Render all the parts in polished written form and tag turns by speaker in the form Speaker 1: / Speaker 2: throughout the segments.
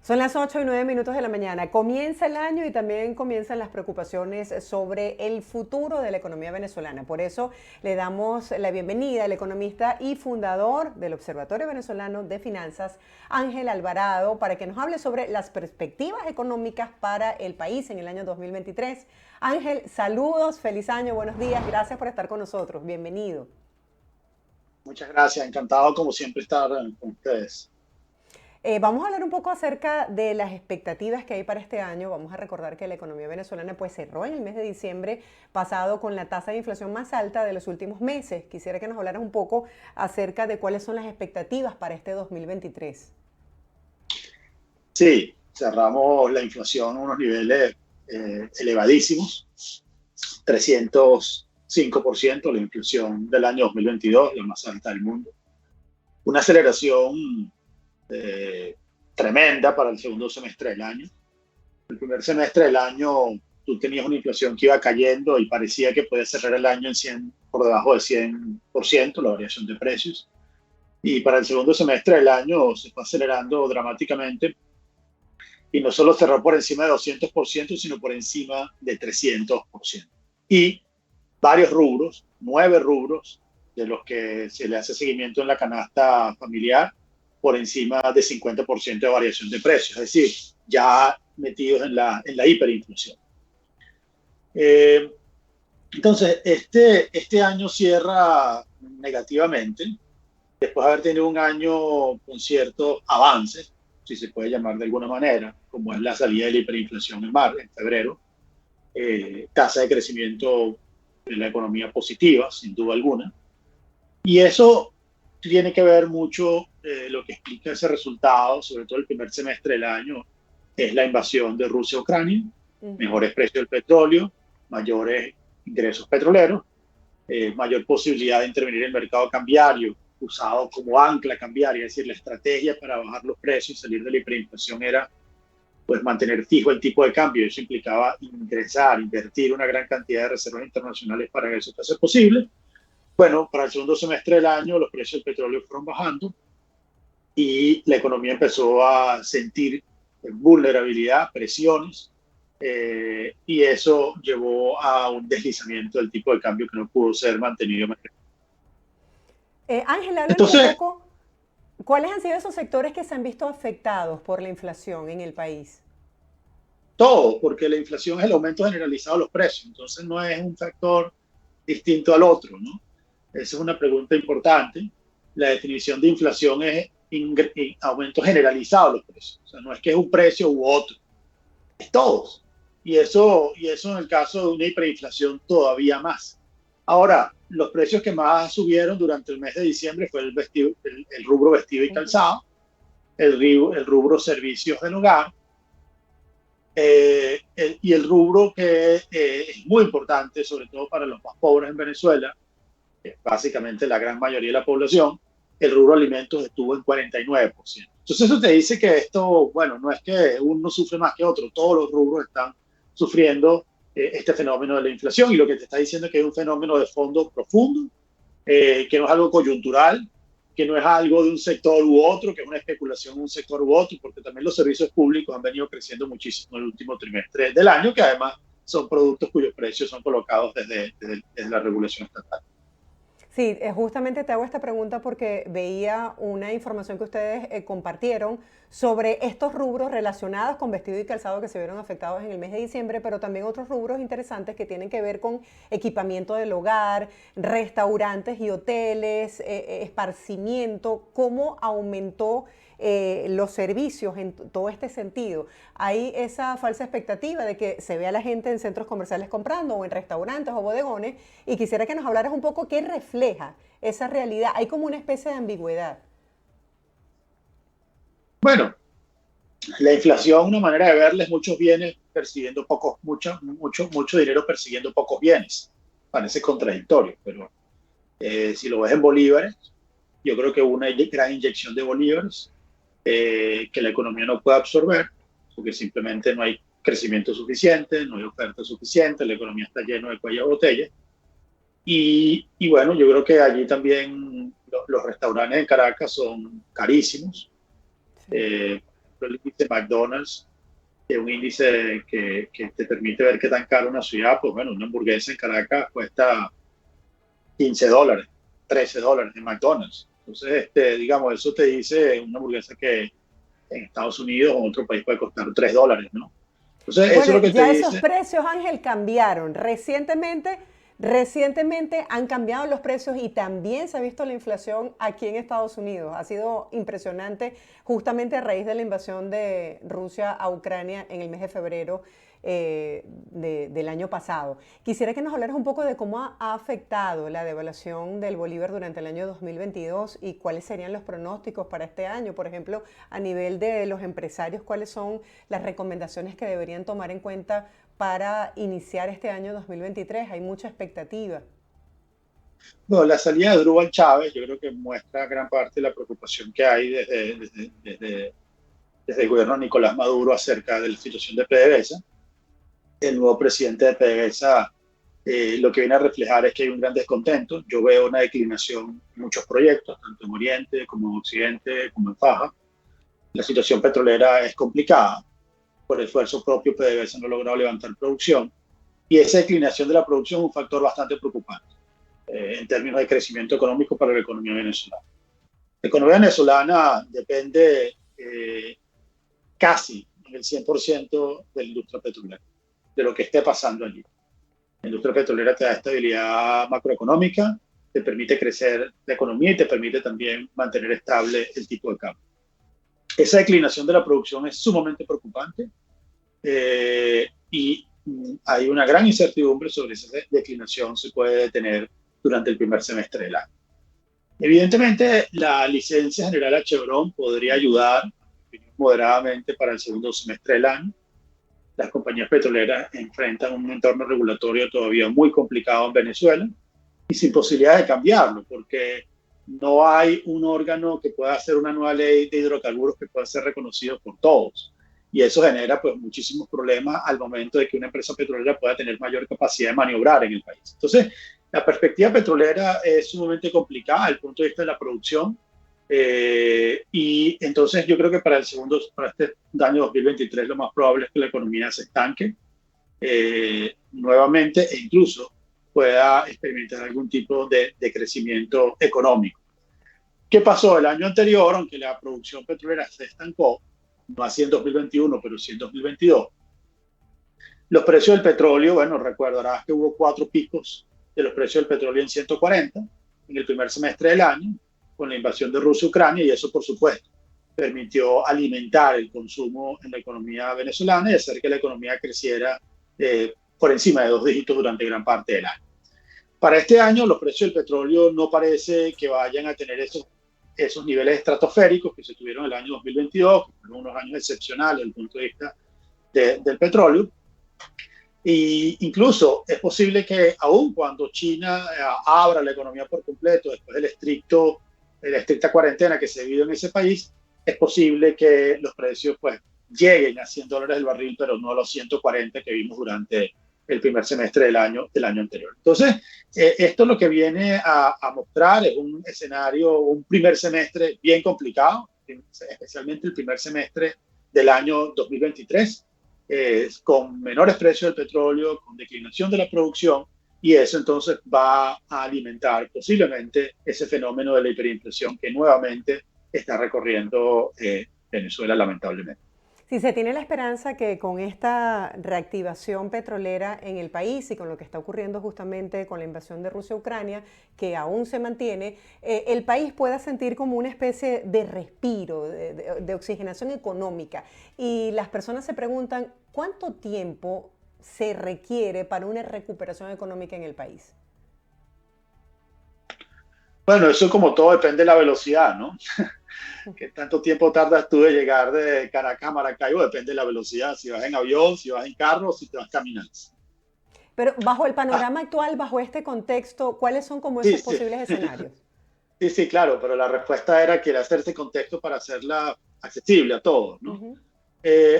Speaker 1: Son las 8:09 de la mañana. Comienza el año y también comienzan las preocupaciones sobre el futuro de la economía venezolana. Por eso le damos la bienvenida al economista y fundador del Observatorio Venezolano de Finanzas, Ángel Alvarado, para que nos hable sobre las perspectivas económicas para el país en el año 2023. Ángel, saludos, feliz año, buenos días, gracias por estar con nosotros. Bienvenido.
Speaker 2: Muchas gracias, encantado como siempre estar con ustedes.
Speaker 1: Vamos a hablar un poco acerca de las expectativas que hay para este año. Vamos a recordar que la economía venezolana pues cerró en el mes de diciembre pasado con la tasa de inflación más alta de los últimos meses. Quisiera que nos hablaras un poco acerca de cuáles son las expectativas para este 2023.
Speaker 2: Sí, cerramos la inflación a unos niveles elevadísimos, 305%, la inflación del año 2022, la más alta del mundo. Una aceleración eh, tremenda para el segundo semestre del año. El primer semestre del año tú tenías una inflación que iba cayendo y parecía que podía cerrar el año en 100, por debajo del 100%, la variación de precios. Y para el segundo semestre del año se fue acelerando dramáticamente y no solo cerró por encima de 200%, sino por encima de 300%. Y varios rubros, 9 rubros, de los que se le hace seguimiento en la canasta familiar, por encima de 50% de variación de precios, es decir, ya metidos en la hiperinflación. Eh, entonces, este año cierra negativamente, después de haber tenido un año con ciertos avances, si se puede llamar de alguna manera, como es la salida de la hiperinflación en febrero, tasa de crecimiento de la economía positiva, sin duda alguna. Y eso tiene que ver mucho, lo que explica ese resultado, sobre todo el primer semestre del año, es la invasión de Rusia a Ucrania,
Speaker 1: Ujú.
Speaker 2: mejores precios del petróleo, mayores ingresos petroleros, mayor posibilidad de intervenir en el mercado cambiario, usado como ancla cambiaria, es decir, la estrategia para bajar los precios y salir de la hiperinflación era pues mantener fijo el tipo de cambio. Eso implicaba ingresar, invertir una gran cantidad de reservas internacionales para que eso fuese posible. Bueno, para el segundo semestre del año los precios del petróleo fueron bajando y la economía empezó a sentir vulnerabilidad, presiones, y eso llevó a un deslizamiento del tipo de cambio que no pudo ser mantenido.
Speaker 1: Ángel, háblanos un
Speaker 2: Entonces,
Speaker 1: poco, ¿cuáles han sido esos sectores que se han visto afectados por la inflación en el país?
Speaker 2: todo, porque la inflación es el aumento generalizado de los precios, entonces no es un factor distinto al otro, ¿no? Esa es una pregunta importante. La definición de inflación es aumento generalizado de los precios, o sea, no es que es un precio u otro, es todos. Y eso en el caso de una hiperinflación todavía más. Ahora, los precios que más subieron durante el mes de diciembre fue el rubro vestido y
Speaker 1: Ujú.
Speaker 2: calzado, el rubro servicios del hogar, y el rubro que es muy importante, sobre todo para los más pobres en Venezuela, que es básicamente la gran mayoría de la población, el rubro alimentos estuvo en 49%. Entonces eso te dice que esto, bueno, no es que uno sufre más que otro, todos los rubros están sufriendo este fenómeno de la inflación, y lo que te está diciendo es que es un fenómeno de fondo profundo, que no es algo coyuntural, que no es algo de un sector u otro, que es una especulación de un sector u otro, porque también los servicios públicos han venido creciendo muchísimo en el último trimestre del año, que además son productos cuyos precios son colocados desde la regulación estatal.
Speaker 1: Sí, justamente te hago esta pregunta porque veía una información que ustedes compartieron sobre estos rubros relacionados con vestido y calzado que se vieron afectados en el mes de diciembre, pero también otros rubros interesantes que tienen que ver con equipamiento del hogar, restaurantes y hoteles, esparcimiento, cómo aumentó los servicios en todo este sentido. Hay esa falsa expectativa de que se vea a la gente en centros comerciales comprando o en restaurantes o bodegones, y quisiera que nos hablaras un poco qué refleja esa realidad. Hay como una especie de ambigüedad.
Speaker 2: Bueno, la inflación, una manera de verla es muchos bienes persiguiendo pocos, mucho dinero persiguiendo pocos bienes. Parece contradictorio, pero si lo ves en bolívares, yo creo que hubo una gran inyección de bolívares, que la economía no puede absorber, porque simplemente no hay crecimiento suficiente, no hay oferta suficiente, la economía está llena de cuello de botella. Y bueno, yo creo que allí también los restaurantes en Caracas son carísimos.
Speaker 1: Sí.
Speaker 2: Eh, ejemplo, el índice McDonald's, que es un índice que te permite ver qué tan cara una ciudad. Pues bueno, una hamburguesa en Caracas cuesta $15, $13 en McDonald's. Entonces, digamos, eso te dice una hamburguesa que en Estados Unidos o en otro país puede costar $3, ¿no? Entonces, eso
Speaker 1: Bueno,
Speaker 2: es lo que te
Speaker 1: ya esos
Speaker 2: dice.
Speaker 1: precios, Ángel, cambiaron. Recientemente han cambiado los precios y también se ha visto la inflación aquí en Estados Unidos. Ha sido impresionante justamente a raíz de la invasión de Rusia a Ucrania en el mes de febrero del año pasado. Quisiera que nos hablaras un poco de cómo ha afectado la devaluación del bolívar durante el año 2022 y cuáles serían los pronósticos para este año. Por ejemplo, a nivel de los empresarios, cuáles son las recomendaciones que deberían tomar en cuenta para iniciar este año 2023. Hay mucha expectativa.
Speaker 2: Bueno, la salida de Drubal Chávez yo creo que muestra gran parte de la preocupación que hay desde el gobierno de Nicolás Maduro acerca de la situación de PDVSA. El nuevo presidente de PDVSA lo que viene a reflejar es que hay un gran descontento. Yo veo una declinación en muchos proyectos, tanto en Oriente como en Occidente, como en Faja. La situación petrolera es complicada. Por esfuerzo propio, PDVSA no ha logrado levantar producción. Y esa declinación de la producción es un factor bastante preocupante en términos de crecimiento económico para la economía venezolana. La economía venezolana depende casi en el 100% de la industria petrolera, de lo que esté pasando allí. La industria petrolera te da estabilidad macroeconómica, te permite crecer la economía y te permite también mantener estable el tipo de cambio. Esa declinación de la producción es sumamente preocupante y hay una gran incertidumbre sobre si esa declinación se puede detener durante el primer semestre del año. Evidentemente, la licencia general a Chevron podría ayudar moderadamente para el segundo semestre del año. Las compañías petroleras enfrentan un entorno regulatorio todavía muy complicado en Venezuela y sin posibilidad de cambiarlo, porque no hay un órgano que pueda hacer una nueva ley de hidrocarburos que pueda ser reconocido por todos. Y eso genera pues muchísimos problemas al momento de que una empresa petrolera pueda tener mayor capacidad de maniobrar en el país. Entonces, la perspectiva petrolera es sumamente complicada desde el punto de vista de la producción. Y entonces yo creo que para este año 2023 lo más probable es que la economía se estanque nuevamente e incluso pueda experimentar algún tipo de crecimiento económico. ¿Qué pasó el año anterior? Aunque la producción petrolera se estancó, no así en 2021, pero sí en 2022, los precios del petróleo, bueno, recordarás que hubo 4 picos de los precios del petróleo en 140 en el primer semestre del año, con la invasión de Rusia a Ucrania, y eso, por supuesto, permitió alimentar el consumo en la economía venezolana y hacer que la economía creciera por encima de 2 dígitos durante gran parte del año. Para este año, los precios del petróleo no parece que vayan a tener esos niveles estratosféricos que se tuvieron en el año 2022, que fueron unos años excepcionales desde el punto de vista del petróleo. Y incluso es posible que aun cuando China abra la economía por completo después de la estricta cuarentena que se vivió en ese país, es posible que los precios pues lleguen a $100 el barril, pero no a los 140 que vimos durante el primer semestre del año anterior. Entonces, esto lo que viene a mostrar es un escenario, un primer semestre bien complicado, especialmente el primer semestre del año 2023, con menores precios del petróleo, con declinación de la producción, y eso entonces va a alimentar posiblemente ese fenómeno de la hiperinflación que nuevamente está recorriendo Venezuela, lamentablemente.
Speaker 1: Si se tiene la esperanza que con esta reactivación petrolera en el país y con lo que está ocurriendo justamente con la invasión de Rusia a Ucrania, que aún se mantiene, el país pueda sentir como una especie de respiro, de oxigenación económica. Y las personas se preguntan, ¿cuánto tiempo se requiere para una recuperación económica en el país?
Speaker 2: Bueno, eso como todo depende de la velocidad, ¿no? ¿Qué tanto tiempo tardas tú de llegar de Caracas a Maracaibo? Depende de la velocidad, si vas en avión, si vas en carro, si te vas caminando.
Speaker 1: Pero bajo el
Speaker 2: Ah,
Speaker 1: panorama actual, bajo este contexto, ¿cuáles son como
Speaker 2: sí,
Speaker 1: esos
Speaker 2: sí,
Speaker 1: posibles escenarios?
Speaker 2: sí, sí, claro, pero la respuesta era que hacer ese contexto para hacerla accesible a todos, ¿no?
Speaker 1: Ujú.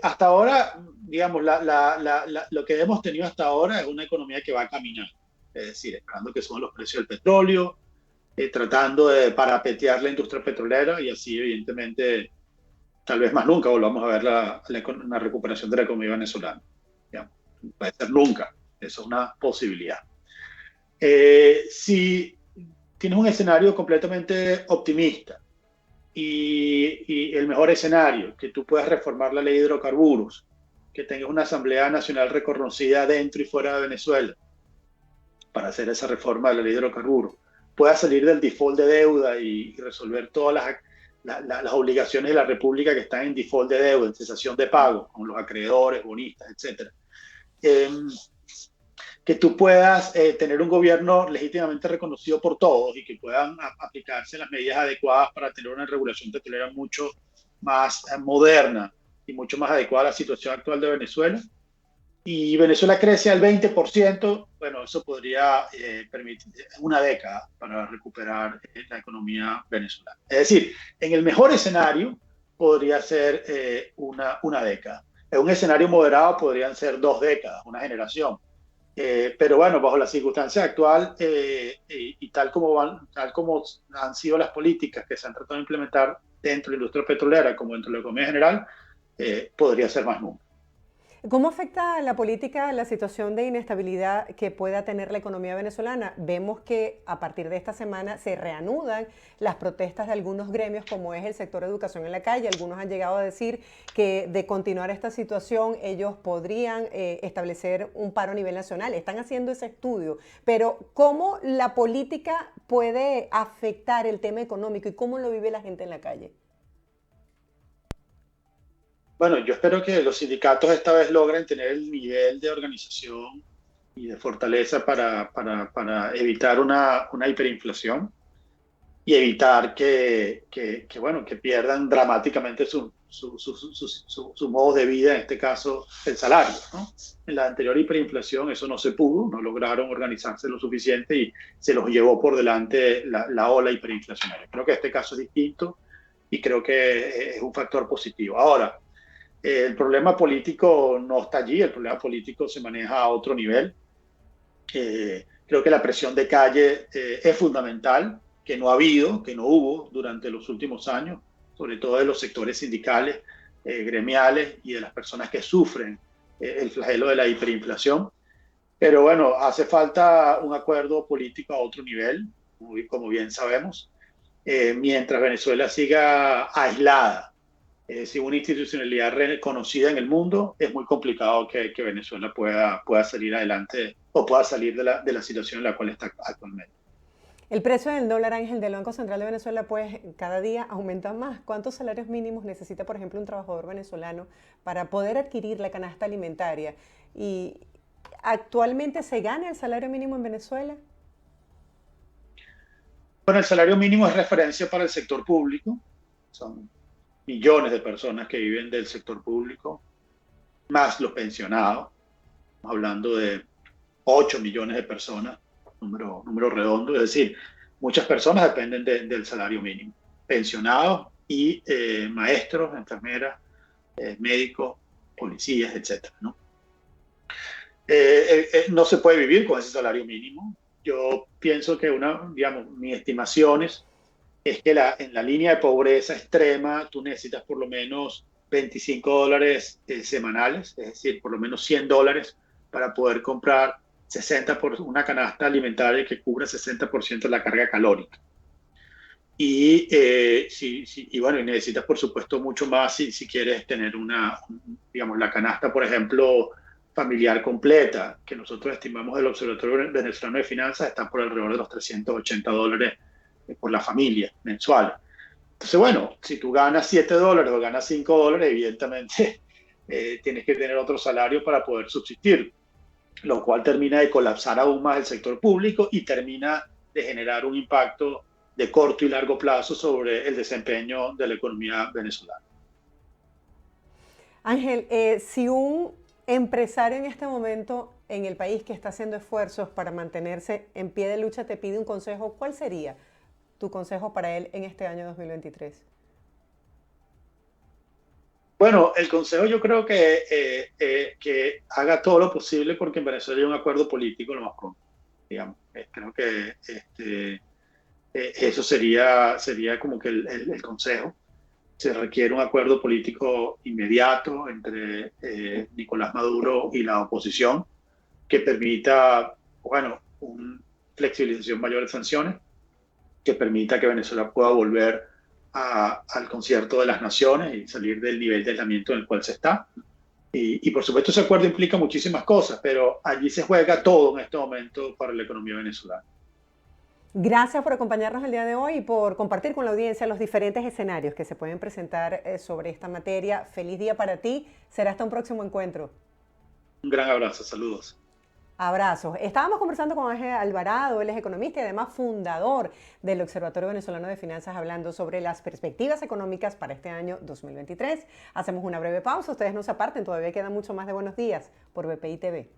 Speaker 2: Hasta ahora, digamos, lo que hemos tenido hasta ahora es una economía que va a caminar, es decir, esperando que suban los precios del petróleo, tratando de parapetear la industria petrolera y así, evidentemente, tal vez más nunca volvamos a ver una recuperación de la economía venezolana. Digamos. Puede ser nunca, eso es una posibilidad. Si tienes un escenario completamente optimista y el mejor escenario, que tú puedas reformar la ley de hidrocarburos, que tengas una Asamblea Nacional reconocida dentro y fuera de Venezuela para hacer esa reforma de la ley de hidrocarburos, puedas salir del default de deuda y resolver todas las obligaciones de la República que están en default de deuda, en cesación de pago, con los acreedores, bonistas, etc. Que tú puedas tener un gobierno legítimamente reconocido por todos y que puedan aplicarse las medidas adecuadas para tener una regulación petrolera mucho más moderna y mucho más adecuada a la situación actual de Venezuela. Y Venezuela crece al 20%, bueno, eso podría permitir una década para recuperar la economía venezolana. Es decir, en el mejor escenario podría ser una década. En un escenario moderado podrían ser 2 décadas, una generación. Pero bueno, bajo la circunstancia actual y tal como han sido las políticas que se han tratado de implementar dentro de la industria petrolera como dentro de la economía general, podría ser más nunca.
Speaker 1: ¿Cómo afecta la política la situación de inestabilidad que pueda tener la economía venezolana? Vemos que a partir de esta semana se reanudan las protestas de algunos gremios, como es el sector educación en la calle. Algunos han llegado a decir que de continuar esta situación ellos podrían establecer un paro a nivel nacional. Están haciendo ese estudio, pero ¿cómo la política puede afectar el tema económico y cómo lo vive la gente en la calle?
Speaker 2: Bueno, yo espero que los sindicatos esta vez logren tener el nivel de organización y de fortaleza para evitar una hiperinflación y evitar bueno, que pierdan dramáticamente su modo de vida, en este caso el salario, ¿no? En la anterior hiperinflación eso no se pudo, no lograron organizarse lo suficiente y se los llevó por delante la ola hiperinflacionaria. Creo que este caso es distinto y creo que es un factor positivo. Ahora, el problema político no está allí, el problema político se maneja a otro nivel. Creo que la presión de calle es fundamental, que no ha habido, que no hubo durante los últimos años, sobre todo de los sectores sindicales, gremiales y de las personas que sufren el flagelo de la hiperinflación. Pero bueno, hace falta un acuerdo político a otro nivel, como bien sabemos, mientras Venezuela siga aislada sin una institucionalidad reconocida en el mundo, es muy complicado que Venezuela pueda salir adelante o pueda salir de la situación en la cual está actualmente.
Speaker 1: El precio del dólar, Ángel, del Banco Central de Venezuela, pues cada día aumenta más. ¿Cuántos salarios mínimos necesita, por ejemplo, un trabajador venezolano para poder adquirir la canasta alimentaria? ¿Y actualmente se gana el salario mínimo en Venezuela?
Speaker 2: Bueno, el salario mínimo es referencia para el sector público. Son millones de personas que viven del sector público, más los pensionados. Estamos hablando de 8 millones de personas, número redondo. Es decir, muchas personas dependen del salario mínimo. Pensionados y maestros, enfermeras, médicos, policías, etc. ¿No? No se puede vivir con ese salario mínimo. Yo pienso que digamos, mis estimaciones es que en la línea de pobreza extrema tú necesitas por lo menos $25 semanales, es decir, por lo menos $100 para poder comprar una canasta alimentaria que cubra 60% de la carga calórica. Y, bueno, y necesitas, por supuesto, mucho más si quieres tener digamos, la canasta, por ejemplo, familiar completa, que nosotros estimamos del Observatorio Venezolano de Finanzas, está por alrededor de los $380 por la familia mensual. Entonces, bueno, si tú ganas $7 o ganas $5, evidentemente tienes que tener otro salario para poder subsistir, lo cual termina de colapsar aún más el sector público y termina de generar un impacto de corto y largo plazo sobre el desempeño de la economía venezolana.
Speaker 1: Ángel, si un empresario en este momento en el país que está haciendo esfuerzos para mantenerse en pie de lucha te pide un consejo, ¿cuál sería tu consejo para él en este año 2023?
Speaker 2: Bueno, el consejo yo creo que haga todo lo posible porque en Venezuela hay un acuerdo político lo más pronto, digamos. Creo que eso sería como que el consejo. Se requiere un acuerdo político inmediato entre Nicolás Maduro y la oposición que permita, bueno, una flexibilización mayor de sanciones, que permita que Venezuela pueda volver al concierto de las naciones y salir del nivel de aislamiento en el cual se está. Y por supuesto ese acuerdo implica muchísimas cosas, pero allí se juega todo en este momento para la economía venezolana.
Speaker 1: Gracias por acompañarnos el día de hoy y por compartir con la audiencia los diferentes escenarios que se pueden presentar sobre esta materia. Feliz día para ti. Será hasta un próximo encuentro.
Speaker 2: Un gran abrazo, saludos.
Speaker 1: Abrazos. Estábamos conversando con Ángel Alvarado, él es economista y además fundador del Observatorio Venezolano de Finanzas, hablando sobre las perspectivas económicas para este año 2023. Hacemos una breve pausa, ustedes no se aparten, todavía queda mucho más de Buenos Días por BPI TV.